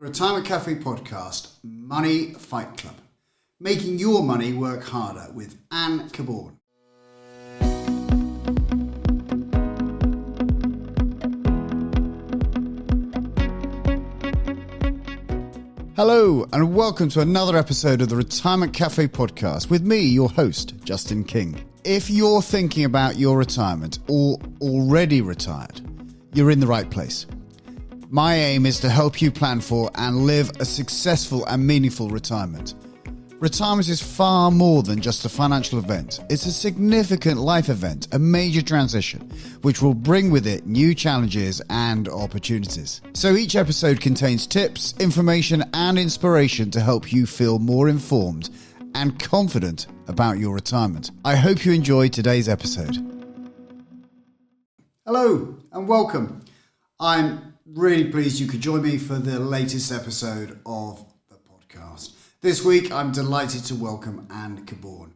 Retirement Cafe podcast, Money Fight Club. Making your money work harder with Anne Caborn. Hello and welcome to another episode of the Retirement Cafe podcast with me, your host, Justin King. If you're thinking about your retirement or already retired, you're in the right place. My aim is to help you plan for and live a successful and meaningful retirement. Retirement is far more than just a financial event. It's a significant life event, a major transition, which will bring with it new challenges and opportunities. So each episode contains tips, information, and inspiration to help you feel more informed and confident about your retirement. I hope you enjoyed today's episode. Hello and welcome. I'm really pleased you could join me for the latest episode of the podcast. This week, I'm delighted to welcome Anne Caborn.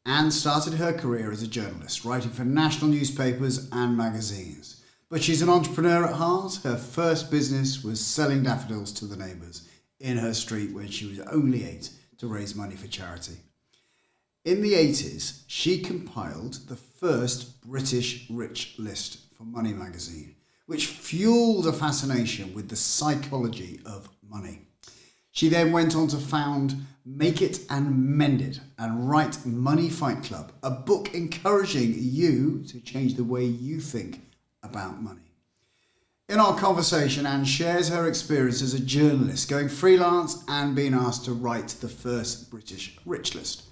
Anne started her career as a journalist, writing for national newspapers and magazines. But she's an entrepreneur at heart. Her first business was selling daffodils to the neighbours in her street when she was only 8 to raise money for charity. In the 80s, she compiled the first British rich list for Money magazine, which fueled a fascination with the psychology of money. She then went on to found Make It and Mend It and write Money Fight Club, a book encouraging you to change the way you think about money. In our conversation, Anne shares her experience as a journalist, going freelance and being asked to write the first British rich list.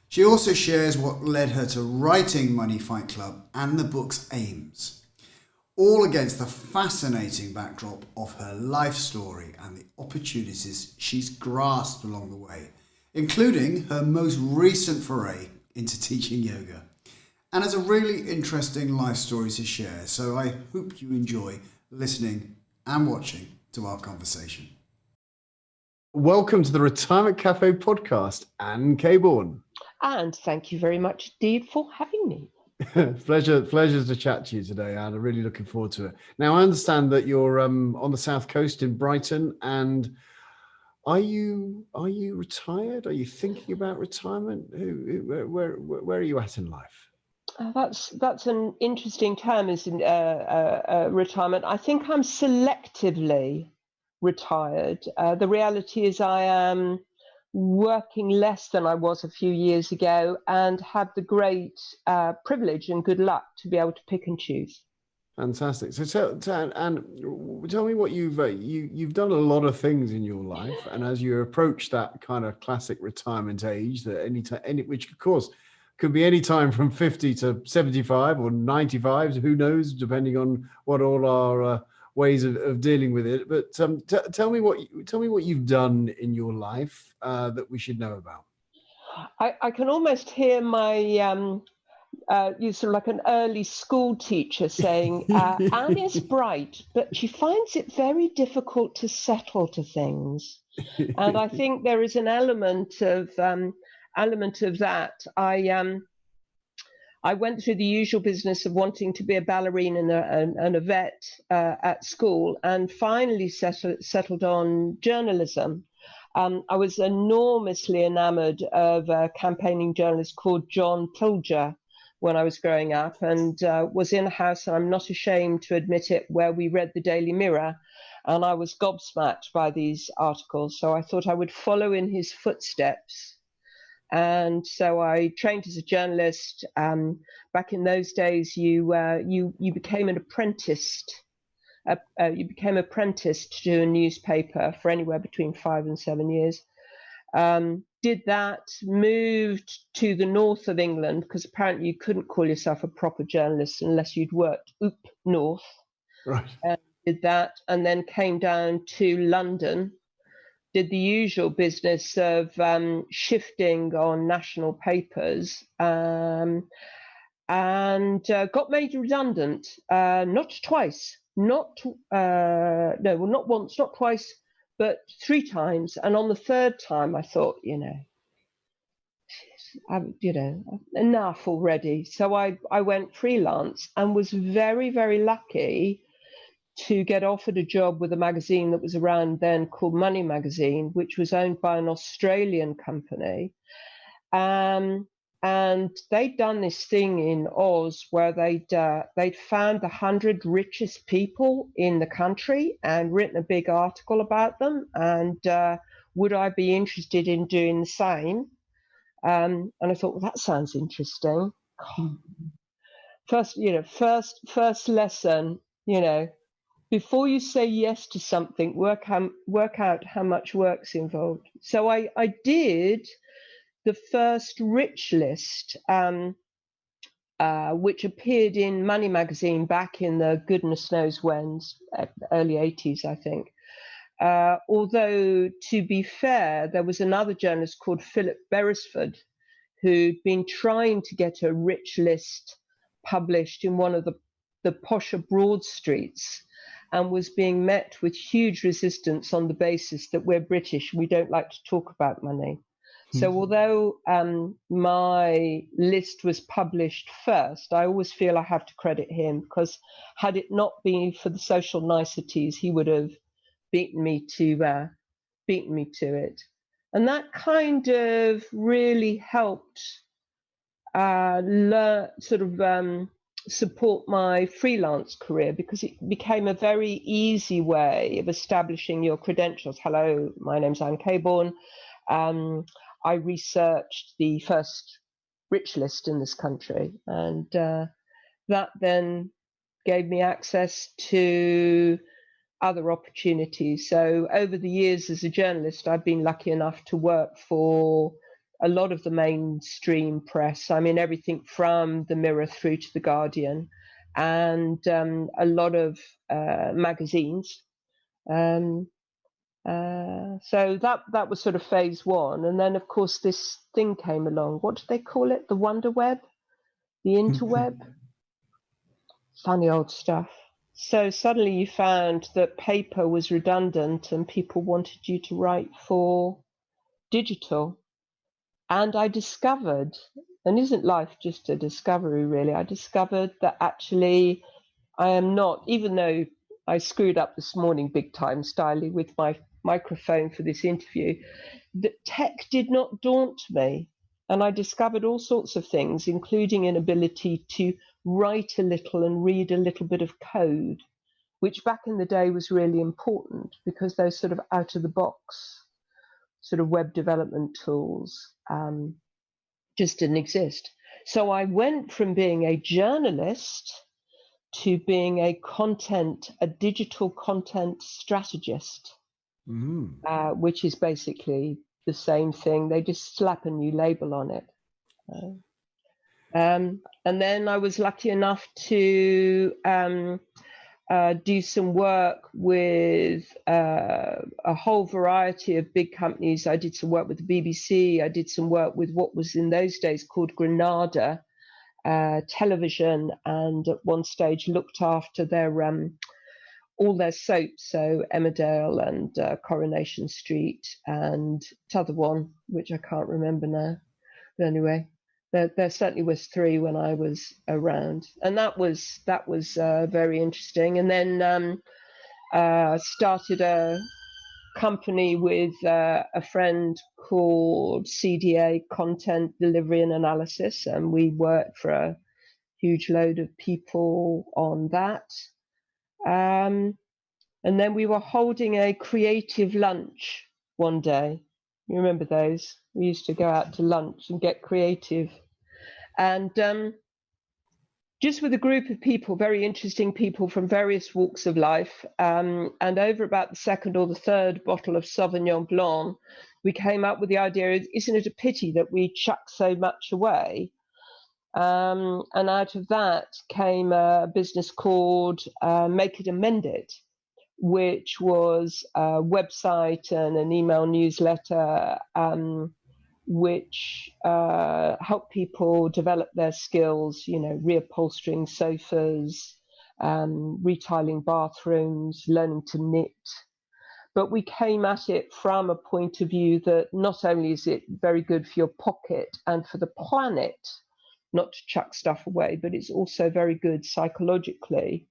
She also shares what led her to writing Money Fight Club and the book's aims, all against the fascinating backdrop of her life story and the opportunities she's grasped along the way, including her most recent foray into teaching yoga. And has a really interesting life story to share, so I hope you enjoy listening and watching to our conversation. Welcome to the Retirement Cafe podcast, Anne Caborn. And thank you very much indeed for having me. Pleasure to chat to you today, Anne. I'm really looking forward to it. Now, I understand that you're on the south coast in Brighton, and are you retired? Are you thinking about retirement? Where are you at in life? That's an interesting term, isn't retirement. I think I'm selectively retired. The reality is I am working less than I was a few years ago and have the great privilege and good luck to be able to pick and choose. Fantastic. So tell me what you've done a lot of things in your life, and as you approach that kind of classic retirement age, that which of course could be any time from 50 to 75 or 95, who knows, depending on what all our ways of dealing with it. But tell me what you've done in your life that we should know about. I can almost hear my you sort of like an early school teacher saying, Anne is bright, but she finds it very difficult to settle to things. And I think there is an element of that. I went through the usual business of wanting to be a ballerina and a vet at school, and finally settled on journalism. I was enormously enamoured of a campaigning journalist called John Pilger when I was growing up, and was in a house, and I'm not ashamed to admit it, where we read the Daily Mirror, and I was gobsmacked by these articles. So I thought I would follow in his footsteps. And so I trained as a journalist. Back in those days, you became an apprentice. You became apprenticed to a newspaper for anywhere between 5 and 7 years. Did that, moved to the north of England, because apparently you couldn't call yourself a proper journalist unless you'd worked up north. Right. Did that, and then came down to London. Did the usual business of shifting on national papers, and got made redundant. Not twice, not once, not twice, but 3 times. And on the 3rd time, I thought, enough already. So I went freelance and was very, very lucky to get offered a job with a magazine that was around then called Money Magazine, which was owned by an Australian company. And they'd done this thing in Oz where they'd found the 100 richest people in the country and written a big article about them. And would I be interested in doing the same? And I thought, well, that sounds interesting. First lesson, before you say yes to something, work out how much work's involved. So I did the first rich list, which appeared in Money Magazine back in the goodness knows when, early 80s, I think. Although, to be fair, there was another journalist called Philip Beresford who'd been trying to get a rich list published in one of the posher Broad Streets and was being met with huge resistance on the basis that we're British, we don't like to talk about money. So although my list was published first, I always feel I have to credit him, because had it not been for the social niceties, he would have beaten me to it. And that kind of really helped support my freelance career, because it became a very easy way of establishing your credentials. Hello, my name's Anne Caborn. I researched the first rich list in this country, and that then gave me access to other opportunities. So over the years as a journalist, I've been lucky enough to work for a lot of the mainstream press. I mean, everything from the Mirror through to the Guardian, and a lot of magazines. So that was sort of phase one. And then, of course, this thing came along. What did they call it? The Wonder Web? The interweb? Funny old stuff. So suddenly you found that paper was redundant and people wanted you to write for digital. And I discovered, and isn't life just a discovery really, I discovered that actually I am not, even though I screwed up this morning big time styling with my microphone for this interview, that tech did not daunt me. And I discovered all sorts of things, including an ability to write a little and read a little bit of code, which back in the day was really important, because those sort of out of the box sort of web development tools just didn't exist. So I went from being a journalist to being a digital content strategist, which is basically the same thing. They just slap a new label on it. And then I was lucky enough to do some work with a whole variety of big companies. I did some work with the BBC. I did some work with what was in those days called Granada Television, and at one stage looked after their all their soaps, so Emmerdale and Coronation Street, and t'other one, which I can't remember now. But anyway, there certainly was 3 when I was around, and that was very interesting. And then started a company with a friend called CDA, Content Delivery and Analysis, and we worked for a huge load of people on that. And then we were holding a creative lunch one day. You remember those? We used to go out to lunch and get creative. And just with a group of people, very interesting people from various walks of life. And over about the second or the third bottle of Sauvignon Blanc, we came up with the idea, isn't it a pity that we chuck so much away? And out of that came a business called Make It and Mend It, which was a website and an email newsletter which helped people develop their skills, reupholstering sofas, retiling bathrooms, learning to knit. But we came at it from a point of view that not only is it very good for your pocket and for the planet, not to chuck stuff away, but it's also very good psychologically.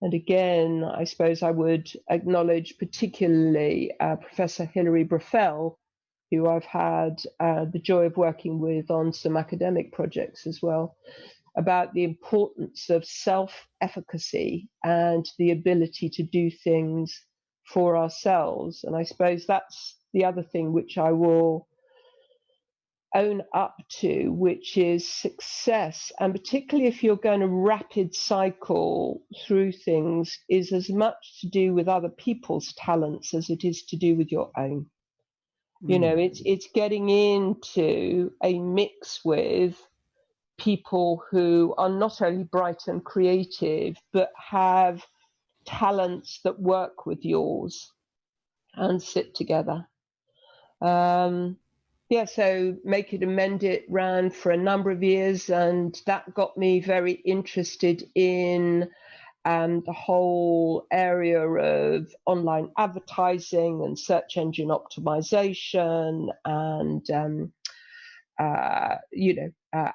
And again, I suppose I would acknowledge particularly Professor Hilary Brafel, who I've had the joy of working with on some academic projects as well, about the importance of self-efficacy and the ability to do things for ourselves. And I suppose that's the other thing which I will own up to, which is success, and particularly if you're going to rapid cycle through things, is as much to do with other people's talents as it is to do with your own. You know, it's getting into a mix with people who are not only bright and creative, but have talents that work with yours and sit together. So Make It and Mend It ran for a number of years, and that got me very interested in the whole area of online advertising and search engine optimization, and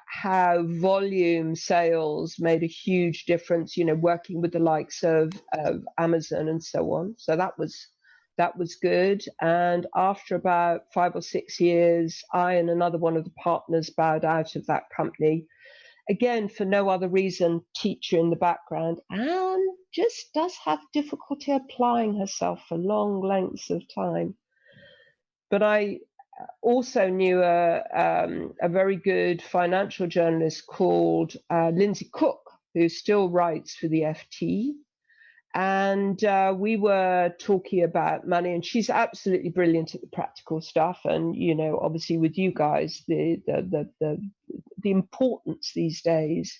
how volume sales made a huge difference, working with the likes of Amazon and so on. So that was good. And after about 5 or 6 years, I and another one of the partners bowed out of that company. Again, for no other reason, teacher in the background, and just does have difficulty applying herself for long lengths of time. But I also knew a very good financial journalist called Lindsey Cook, who still writes for the FT. And we were talking about money, and she's absolutely brilliant at the practical stuff. And, obviously with you guys, the importance these days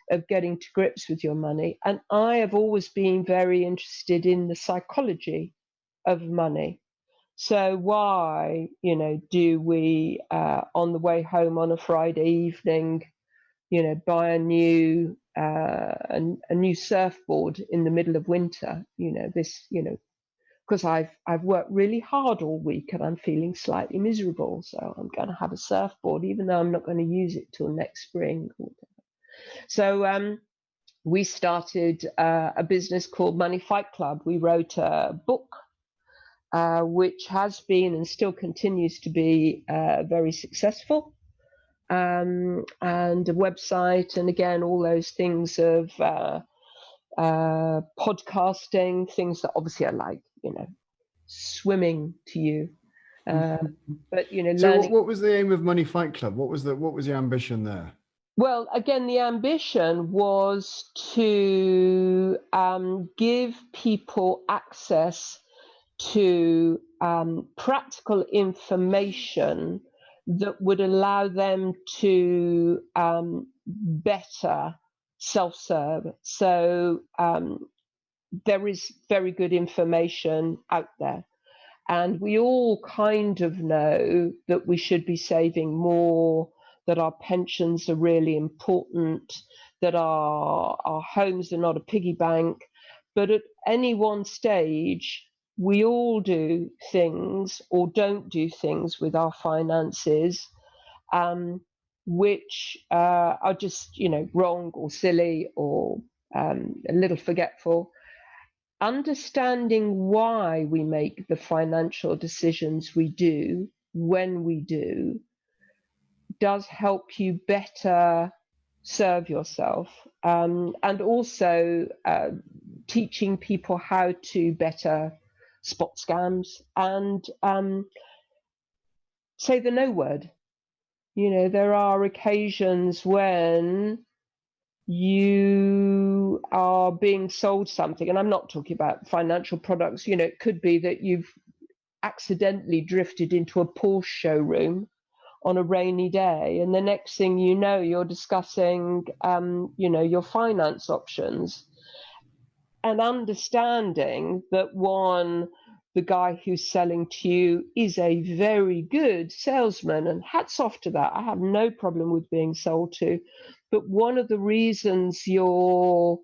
of getting to grips with your money. And I have always been very interested in the psychology of money. So why, do we, on the way home on a Friday evening, buy a new surfboard in the middle of winter? Because I've worked really hard all week and I'm feeling slightly miserable, so I'm going to have a surfboard, even though I'm not going to use it till next spring. So we started a business called Money Fight Club. We wrote a book, which has been and still continues to be very successful, and a website, and again, all those things of podcasting, things that obviously are like, swimming to you. But, So what was the aim of Money Fight Club? What was the ambition there? Well, again, the ambition was to give people access to practical information that would allow them to better self-serve. So there is very good information out there. And we all kind of know that we should be saving more, that our pensions are really important, that our homes are not a piggy bank. But at any one stage, we all do things or don't do things with our finances, which are just, wrong or silly or a little forgetful. Understanding why we make the financial decisions we do when we do does help you better serve yourself, and also teaching people how to better spot scams and say the no word. There are occasions when you are being sold something, and I'm not talking about financial products. It could be that you've accidentally drifted into a Porsche showroom on a rainy day, and the next thing you know, you're discussing your finance options, and understanding that the guy who's selling to you is a very good salesman, and hats off to that. I have no problem with being sold to. But one of the reasons you're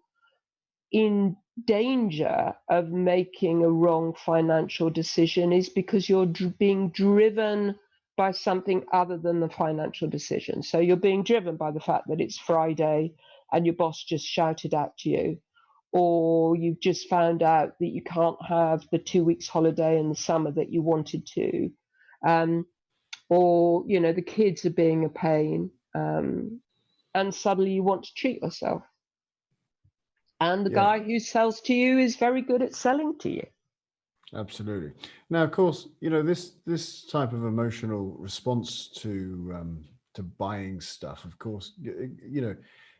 in danger of making a wrong financial decision is because you're being driven by something other than the financial decision. So you're being driven by the fact that it's Friday and your boss just shouted out to you, or you've just found out that you can't have the 2 weeks holiday in the summer that you wanted to, or the kids are being a pain, and suddenly you want to treat yourself. And the guy who sells to you is very good at selling to you. Absolutely. Now, of course, this type of emotional response to buying stuff. Of course,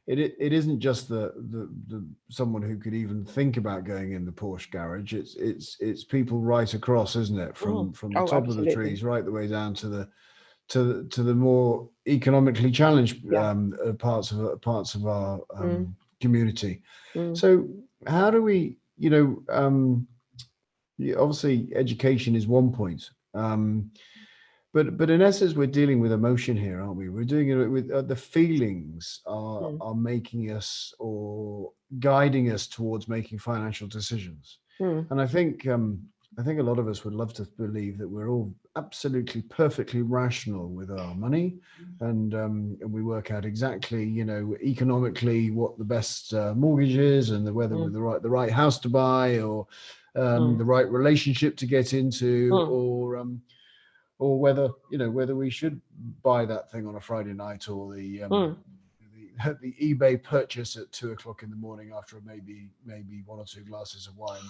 it isn't just the someone who could even think about going in the Porsche garage. It's people right across, isn't it? From the top of the trees right the way down to the more economically challenged parts of our community. So how do we, obviously education is one point, but in essence we're dealing with emotion here, aren't we? We're doing it with the feelings are making us or guiding us towards making financial decisions. And I think a lot of us would love to believe that we're all absolutely perfectly rational with our money, and we work out exactly, economically what the best mortgage is, and whether with the right house to buy, or the right relationship to get into, or whether we should buy that thing on a Friday night, or the eBay purchase at 2:00 in the morning after maybe 1 or 2 glasses of wine.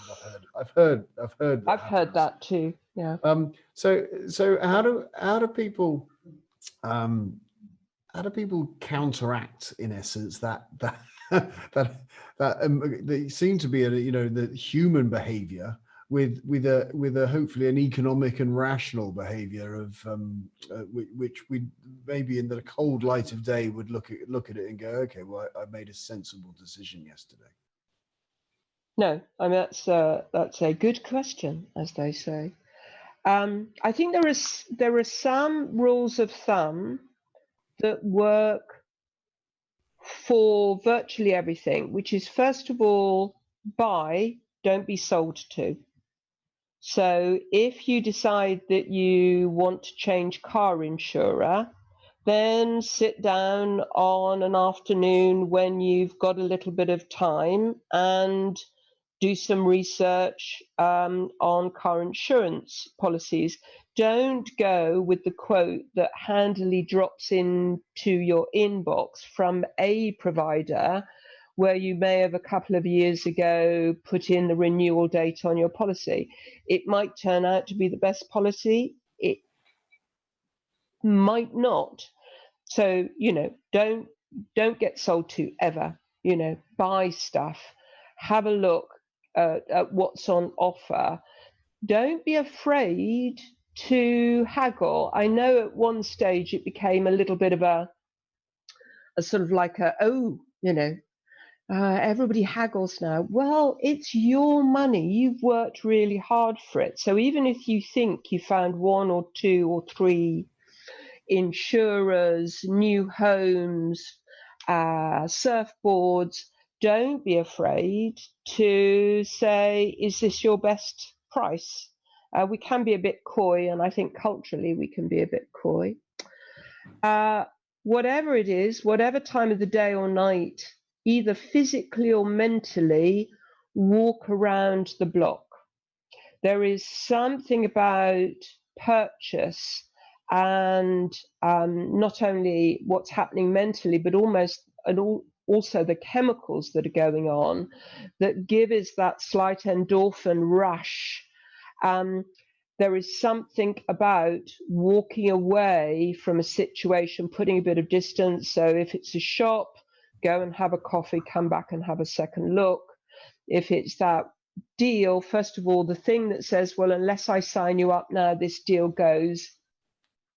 I've heard that too. Yeah. So how do people counteract, in essence, that they seem to be the human behavior with a hopefully an economic and rational behavior of which we maybe in the cold light of day would look at it and go, okay, well, I made a sensible decision yesterday. No, I mean that's a good question, as they say. I think there are some rules of thumb that work for virtually everything, which is, first of all, buy, don't be sold to. So if you decide that you want to change car insurer, then sit down on an afternoon when you've got a little bit of time and do some research on car insurance policies. Don't go with the quote that handily drops into your inbox from a provider where you may have a couple of years ago put in the renewal date on your policy. It might turn out to be the best policy. It might not. So, don't get sold to ever. Buy stuff. Have a look at what's on offer. Don't be afraid to haggle. I know at one stage it became a little bit of a sort of like everybody haggles now. Well, it's your money. You've worked really hard for it. So even if you think you found 1 or 2 or 3 insurers, new homes, surfboards, don't be afraid to say, is this your best price? We can be a bit coy, and I think culturally we can be a bit coy. Whatever it is, whatever time of the day or night, either physically or mentally, walk around the block. There is something about purchase and not only what's happening mentally, but also the chemicals that are going on that give us that slight endorphin rush. There is something about walking away from a situation, putting a bit of distance. So if it's a shop, go and have a coffee, come back and have a second look. If it's that deal, first of all, the thing that says, well, unless I sign you up now, this deal goes,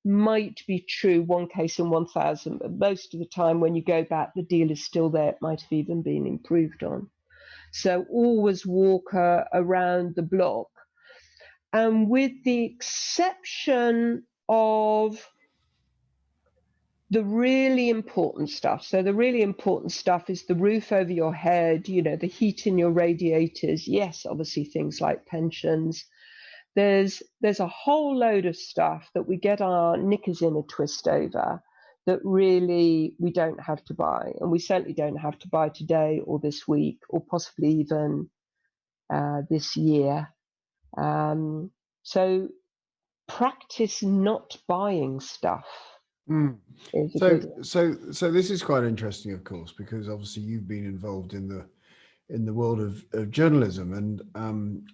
might be true 1 case in 1,000, but most of the time when you go back, the deal is still there. It might have even been improved on. So always walk around the block. And with the exception of the really important stuff. So the really important stuff is the roof over your head, the heat in your radiators. Yes, obviously things like pensions. There's a whole load of stuff that we get our knickers in a twist over that really we don't have to buy, and we certainly don't have to buy today or this week or possibly even this year. So practice not buying stuff. So this is quite interesting, of course, because obviously you've been involved in the world of journalism, and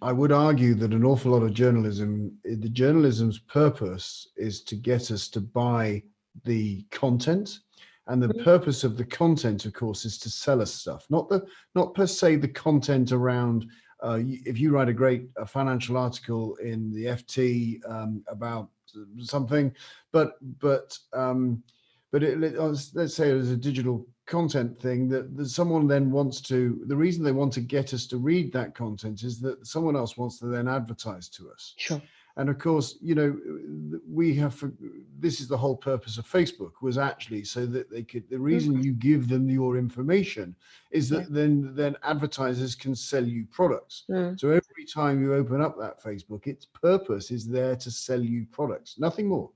I would argue that an awful lot of the journalism's purpose is to get us to buy the content, and the purpose of the content, of course, is to sell us stuff, not per se the content around. If you write a financial article in the FT about something, but let's say there's a digital content thing that someone then wants to. The reason they want to get us to read that content is that someone else wants to then advertise to us. Sure. And of course, this is the whole purpose of Facebook, was actually so that they could. The reason you give them your information is that then advertisers can sell you products. So every time you open up that Facebook, its purpose is there to sell you products, nothing more.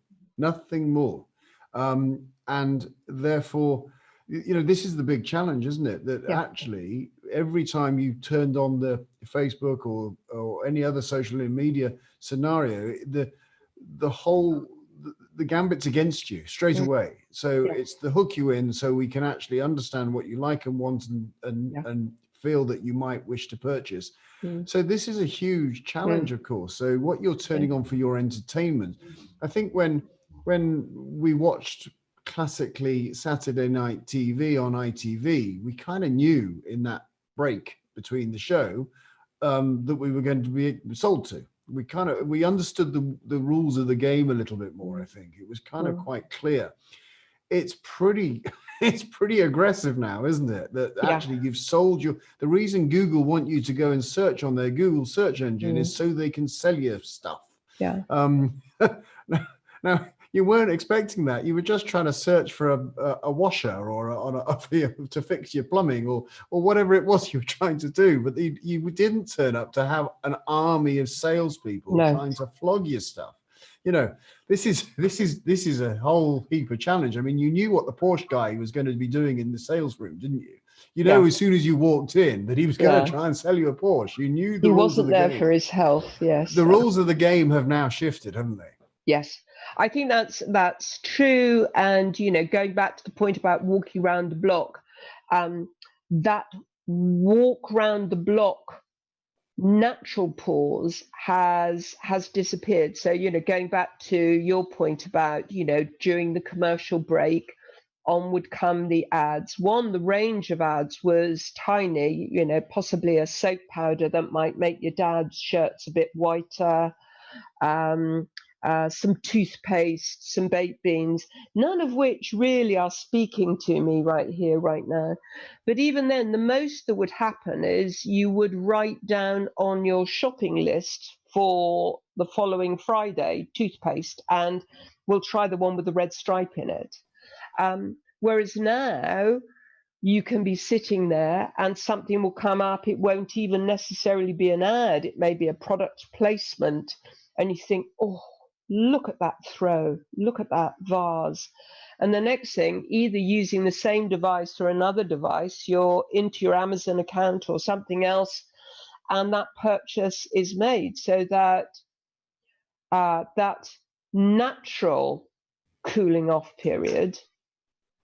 And therefore, this is the big challenge, isn't it? That actually every time you turned on the Facebook or any other social media scenario, the gambit's against you straight away. So it's to hook you in so we can actually understand what you like and want and feel that you might wish to purchase. So this is a huge challenge, of course. So what you're turning on for your entertainment, I think when we watched classically Saturday night TV on ITV, we kind of knew in that break between the show that we were going to be sold to. We understood the rules of the game a little bit more. I think it was kind of quite clear. It's pretty aggressive now, isn't it? That actually you've sold the reason Google want you to go and search on their Google search engine is so they can sell you stuff. Now you weren't expecting that. You were just trying to search for a washer or to fix your plumbing or whatever it was you were trying to do. But you didn't turn up to have an army of salespeople trying to flog your stuff. This is a whole heap of challenge. I mean, you knew what the Porsche guy was going to be doing in the sales room, didn't you? As soon as you walked in that he was going to try and sell you a Porsche. You knew the rules of the game. He wasn't there for his health. Yes. The rules of the game have now shifted, haven't they? Yes, I think that's true. And, going back to the point about walking around the block, that walk round the block natural pause has disappeared. So, going back to your point about, during the commercial break, on would come the ads. The range of ads was tiny, possibly a soap powder that might make your dad's shirts a bit whiter. Some toothpaste, some baked beans, none of which really are speaking to me right here, right now. But even then, the most that would happen is you would write down on your shopping list for the following Friday, toothpaste, and we'll try the one with the red stripe in it. Whereas now, you can be sitting there and something will come up. It won't even necessarily be an ad. It may be a product placement. And you think, oh, look at that throw, look at that vase. And the next thing, either using the same device or another device, you're into your Amazon account or something else, and that purchase is made. So that that natural cooling off period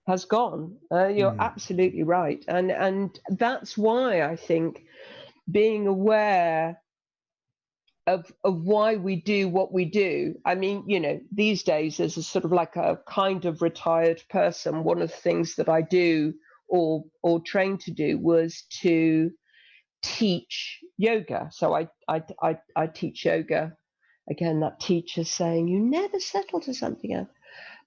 has gone. You're absolutely right. And that's why I think being aware of why we do what we do. I mean, these days as a sort of like a kind of retired person, one of the things that I do or trained to do was to teach yoga. So I teach yoga. Again, that teacher saying, you never settle to something else.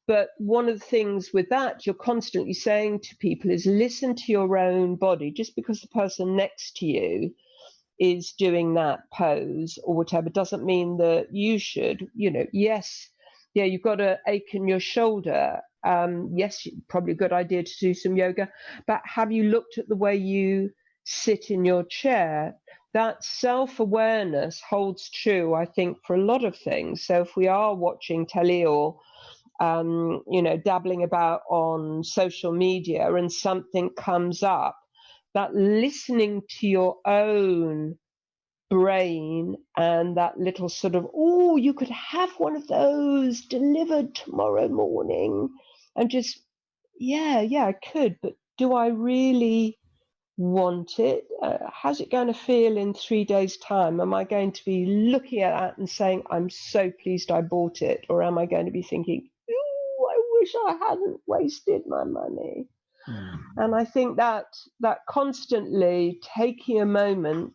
But one of the things with that, you're constantly saying to people is listen to your own body. Just because the person next to you is doing that pose or whatever doesn't mean that you should. Yes, you've got an ache in your shoulder. Yes, probably a good idea to do some yoga. But have you looked at the way you sit in your chair? That self-awareness holds true, I think, for a lot of things. So if we are watching telly or dabbling about on social media and something comes up, that listening to your own brain and that little sort of, oh, you could have one of those delivered tomorrow morning, and just, yeah, I could, but do I really want it? How's it going to feel in 3 days' time? Am I going to be looking at that and saying, I'm so pleased I bought it? Or am I going to be thinking, oh, I wish I hadn't wasted my money? And I think that constantly taking a moment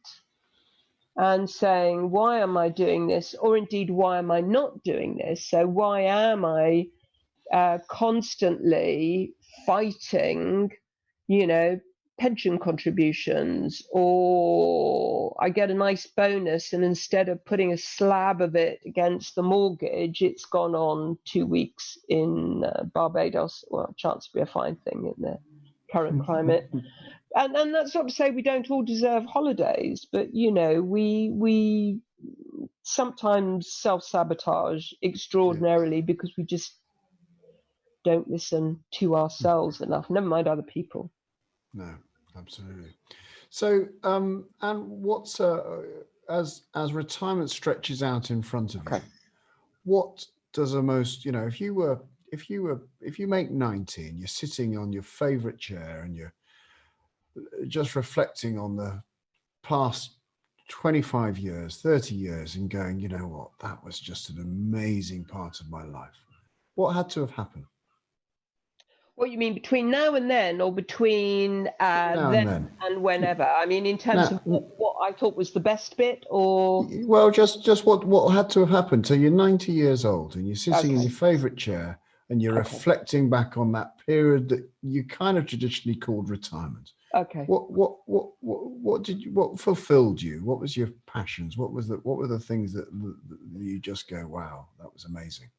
and saying, why am I doing this? Or indeed, why am I not doing this? So why am I constantly fighting, pension contributions, or I get a nice bonus and instead of putting a slab of it against the mortgage, it's gone on 2 weeks in Barbados. Well, chance to be a fine thing in the current climate. And that's not to say we don't all deserve holidays, but we sometimes self-sabotage extraordinarily because we just don't listen to ourselves enough, never mind other people. No, absolutely. So, and what's as retirement stretches out in front of you, what does the most, if you make 90 and you're sitting on your favorite chair and you're just reflecting on the past 25 years, 30 years and going, you know what, that was just an amazing part of my life. What had to have happened? What you mean, between now and then, or between then and whenever? I mean, in terms of what I thought was the best bit, or? Well, just what had to have happened. So you're 90 years old and you're sitting in your favorite chair and you're reflecting back on that period that you kind of traditionally called retirement. Okay. What fulfilled you? What was your passions? What were the things that you just go, wow, that was amazing?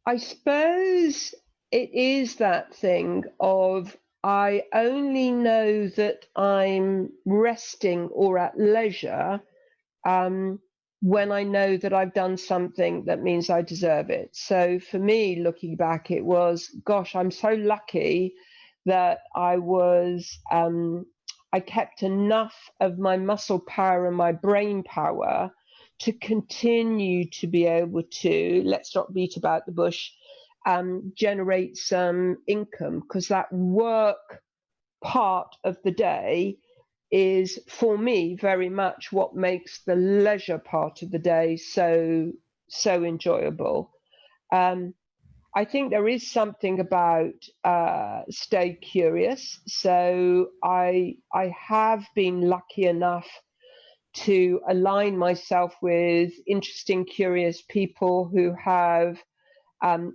I suppose it is that thing of, I only know that I'm resting or at leisure when I know that I've done something that means I deserve it. So for me, looking back, it was, gosh, I'm so lucky that I kept enough of my muscle power and my brain power to continue to be able to, let's not beat about the bush, generate some income, because that work part of the day is, for me, very much what makes the leisure part of the day so enjoyable. I think there is something about stay curious. So I have been lucky enough to align myself with interesting, curious people who have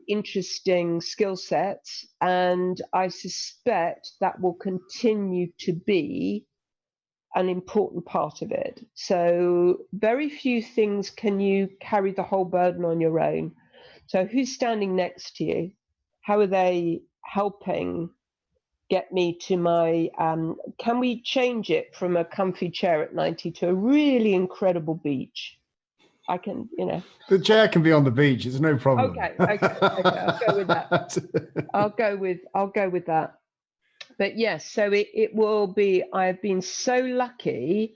interesting skill sets, and I suspect that will continue to be an important part of it. So very few things can you carry the whole burden on your own. So who's standing next to you? How are they helping get me to my, can we change it from a comfy chair at 90 to a really incredible beach? I can, The chair can be on the beach. It's no problem. Okay. I'll go with that. I'll go with that. But yes, so it will be, I've been so lucky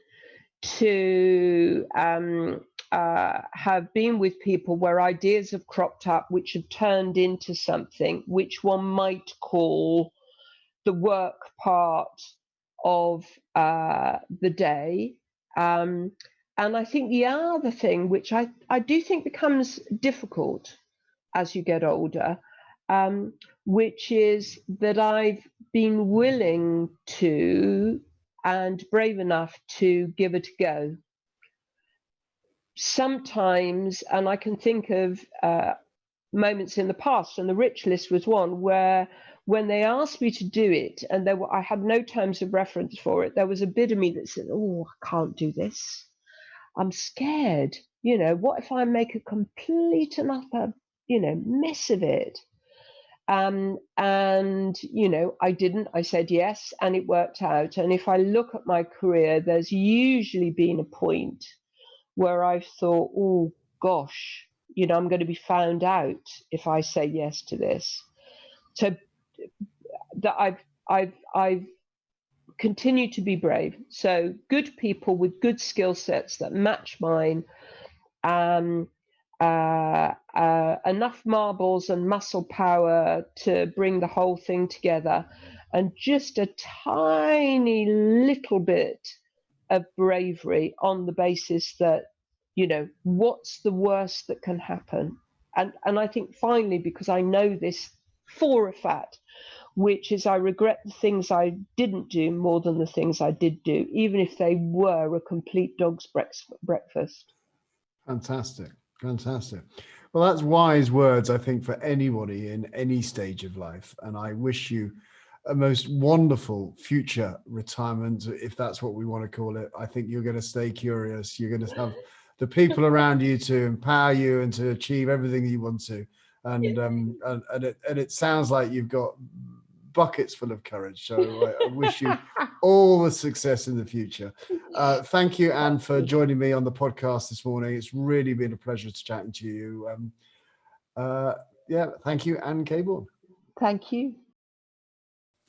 to have been with people where ideas have cropped up, which have turned into something which one might call the work part of the day. And I think the other thing, which I do think becomes difficult as you get older, which is that I've been willing to and brave enough to give it a go. Sometimes, and I can think of moments in the past, and the Rich List was one, where when they asked me to do it and I had no terms of reference for it, there was a bit of me that said, oh, I can't do this. I'm scared. What if I make a complete and utter, mess of it? And, I didn't. I said yes, and it worked out. And if I look at my career, there's usually been a point where I've thought, oh, gosh, I'm going to be found out if I say yes to this. So that I've continued to be brave. So good people with good skill sets that match mine, enough marbles and muscle power to bring the whole thing together, and just a tiny little bit of bravery on the basis that, what's the worst that can happen? And I think finally, because I know this for a fact, which is I regret the things I didn't do more than the things I did do, even if they were a complete dog's breakfast. Fantastic. Fantastic. Well, that's wise words, I think, for anybody in any stage of life. And I wish you a most wonderful future retirement, if that's what we want to call it. I think you're going to stay curious. You're going to have the people around you to empower you and to achieve everything you want to. And it sounds like you've got buckets full of courage. So I wish you all the success in the future. Thank you, Anne, for joining me on the podcast this morning. It's really been a pleasure to chatting to you. Thank you, Anne Caborn. Thank you.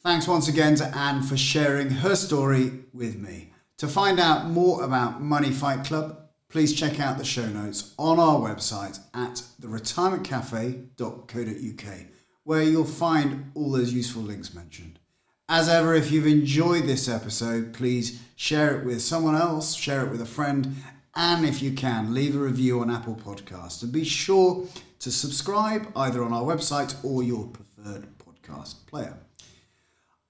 Thanks once again to Anne for sharing her story with me. To find out more about Money Fight Club, please check out the show notes on our website at theretirementcafe.co.uk, where you'll find all those useful links mentioned. As ever, if you've enjoyed this episode, please share it with someone else, share it with a friend, and if you can, leave a review on Apple Podcasts. And be sure to subscribe either on our website or your preferred podcast player.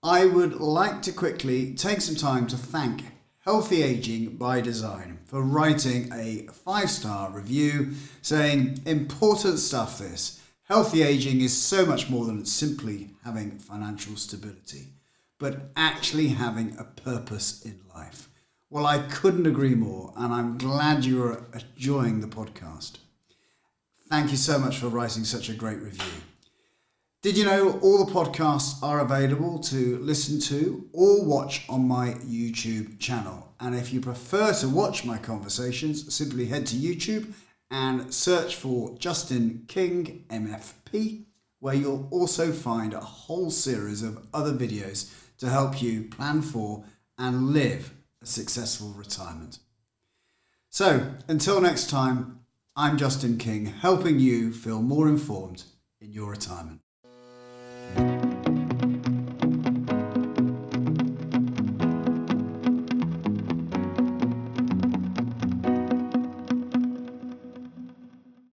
I would like to quickly take some time to thank Healthy Aging by Design for writing a 5-star review saying, "Important stuff this. Healthy aging is so much more than simply having financial stability, but actually having a purpose in life." Well, I couldn't agree more, and I'm glad you're enjoying the podcast. Thank you so much for writing such a great review. Did you know all the podcasts are available to listen to or watch on my YouTube channel? And if you prefer to watch my conversations, simply head to YouTube and search for Justin King MFP, where you'll also find a whole series of other videos to help you plan for and live a successful retirement. So until next time, I'm Justin King, helping you feel more informed in your retirement.